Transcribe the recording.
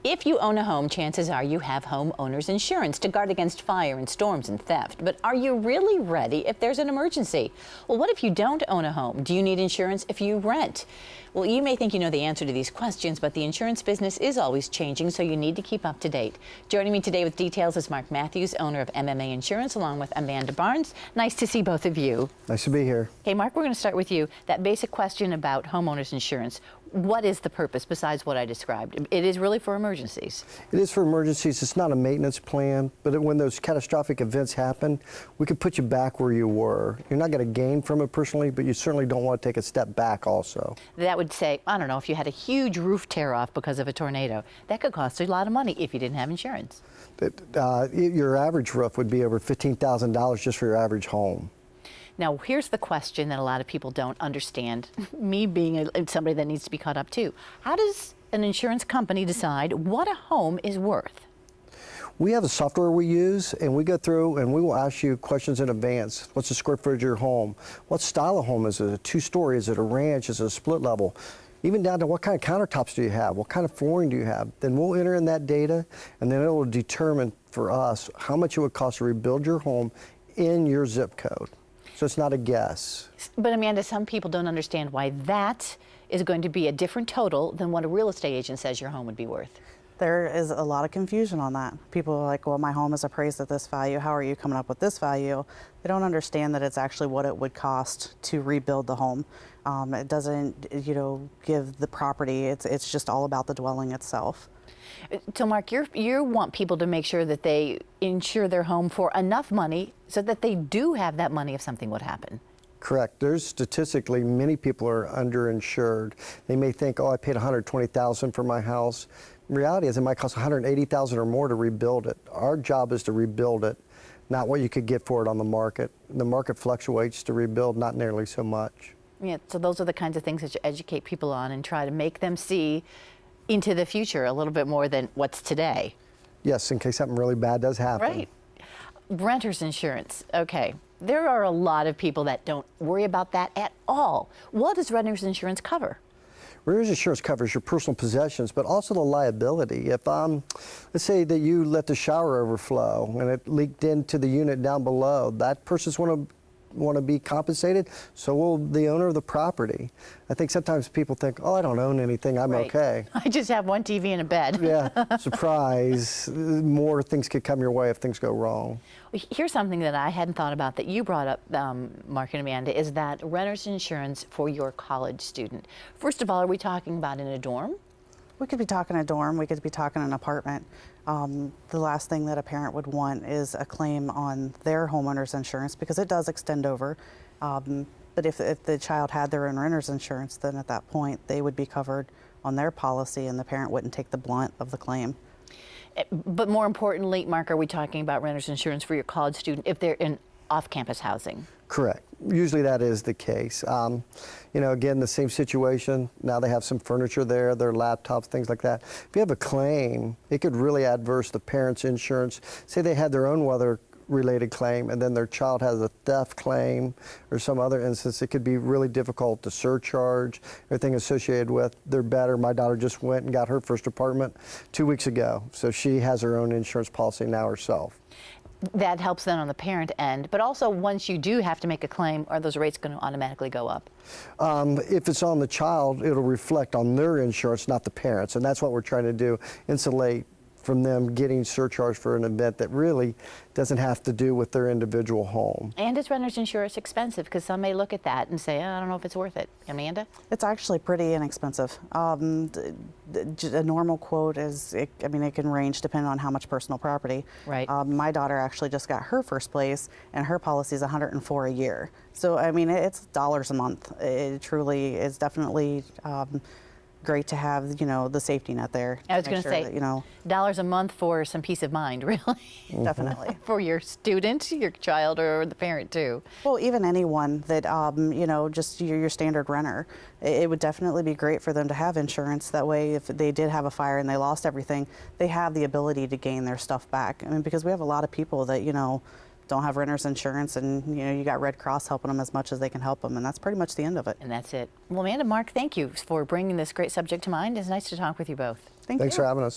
If you own a home, chances are you have homeowners insurance to guard against fire and storms and theft. But are you really ready if there's an emergency? Well, what if you don't own a home? Do you need insurance if you rent? Well, you may think you know the answer to these questions, but the insurance business is always changing, so you need to keep up to date. Joining me today with details is Mark Matthews, owner of MMA Insurance, along with Amanda Barnes. Nice to see both of you. Nice to be here. Okay, Mark, we're going to start with you. That basic question about homeowners insurance. What is the purpose besides what I described? It is really for emergencies. It is for emergencies. It's not a maintenance plan, but when those catastrophic events happen, we can put you back where you were. You're not going to gain from it personally, but you certainly don't want to take a step back also. That would say, I don't know, if you had a huge roof tear off because of a tornado, that could cost you a lot of money if you didn't have insurance. Your average roof would be over $15,000 just for your average home. Now, here's the question that a lot of people don't understand, me being somebody that needs to be caught up too. How does an insurance company decide what a home is worth? We have a software we use, and we go through and we will ask you questions in advance. What's the square footage of your home? What style of home is it? A two-story? Is it a ranch? Is it a split level? Even down to what kind of countertops do you have? What kind of flooring do you have? Then we'll enter in that data, and then it will determine for us how much it would cost to rebuild your home in your zip code. So it's not a guess. But Amanda, some people don't understand why that is going to be a different total than what a real estate agent says your home would be worth. There is a lot of confusion on that. People are like, well, my home is appraised at this value. How are you coming up with this value? They don't understand that it's actually what it would cost to rebuild the home. It doesn't, give the property. It's just all about the dwelling itself. So, Mark, you want people to make sure that they insure their home for enough money so that they do have that money if something would happen. Correct. There's statistically many people are underinsured. They may think, oh, I paid $120,000 for my house. The reality is it might cost $180,000 or more to rebuild it. Our job is to rebuild it, not what you could get for it on the market. The market fluctuates to rebuild, not nearly so much. Yeah, so those are the kinds of things that you educate people on and try to make them see into the future a little bit more than what's today. Yes, in case something really bad does happen. Right. Renter's insurance. Okay. There are a lot of people that don't worry about that at all. What does renter's insurance cover? Renter's insurance covers your personal possessions, but also the liability. If, let's say that you let the shower overflow and it leaked into the unit down below, that person's want to be compensated, so will the owner of the property. I think sometimes people think, oh, I don't own anything, I'm okay. I just have one TV and a bed. Yeah, surprise. More things could come your way if things go wrong. Here's something that I hadn't thought about that you brought up, Mark and Amanda, is that renter's insurance for your college student. First of all, are we talking about in a dorm? We could be talking a dorm, we could be talking an apartment. The last thing that a parent would want is a claim on their homeowner's insurance because it does extend over. But if the child had their own renter's insurance, then at that point they would be covered on their policy and the parent wouldn't take the blunt of the claim. But more importantly, Mark, are we talking about renter's insurance for your college student if they're in off-campus housing? Correct. Usually that is the case. Again, the same situation. Now they have some furniture there, their laptops, things like that. If you have a claim, it could really adverse the parent's insurance. Say they had their own weather-related claim and then their child has a theft claim or some other instance. It could be really difficult to surcharge, everything associated with their bed. My daughter just went and got her first apartment 2 weeks ago, so she has her own insurance policy now herself. That helps then on the parent end, but also once you do have to make a claim, are those rates going to automatically go up? If it's on the child, it'll reflect on their insurance, not the parents, and that's what we're trying to do, insulate from them getting surcharged for an event that really doesn't have to do with their individual home. And is renter's insurance expensive? Because some may look at that and say, oh, I don't know if it's worth it. Amanda? It's actually pretty inexpensive. A normal quote is, it can range depending on how much personal property. Right. My daughter actually just got her first place and her policy is $104 a year. So, it's dollars a month. It truly is definitely great to have, the safety net there. I was going to say, that, dollars a month for some peace of mind, really. Definitely. For your student, your child, or the parent too. Well, even anyone that, just your standard renter, it would definitely be great for them to have insurance. That way, if they did have a fire and they lost everything, they have the ability to gain their stuff back. Because we have a lot of people that, don't have renter's insurance, and you got Red Cross helping them as much as they can help them, and that's pretty much the end of it. And that's it. Well, Amanda, Mark, thank you for bringing this great subject to mind. It's nice to talk with you both. Thanks for having us.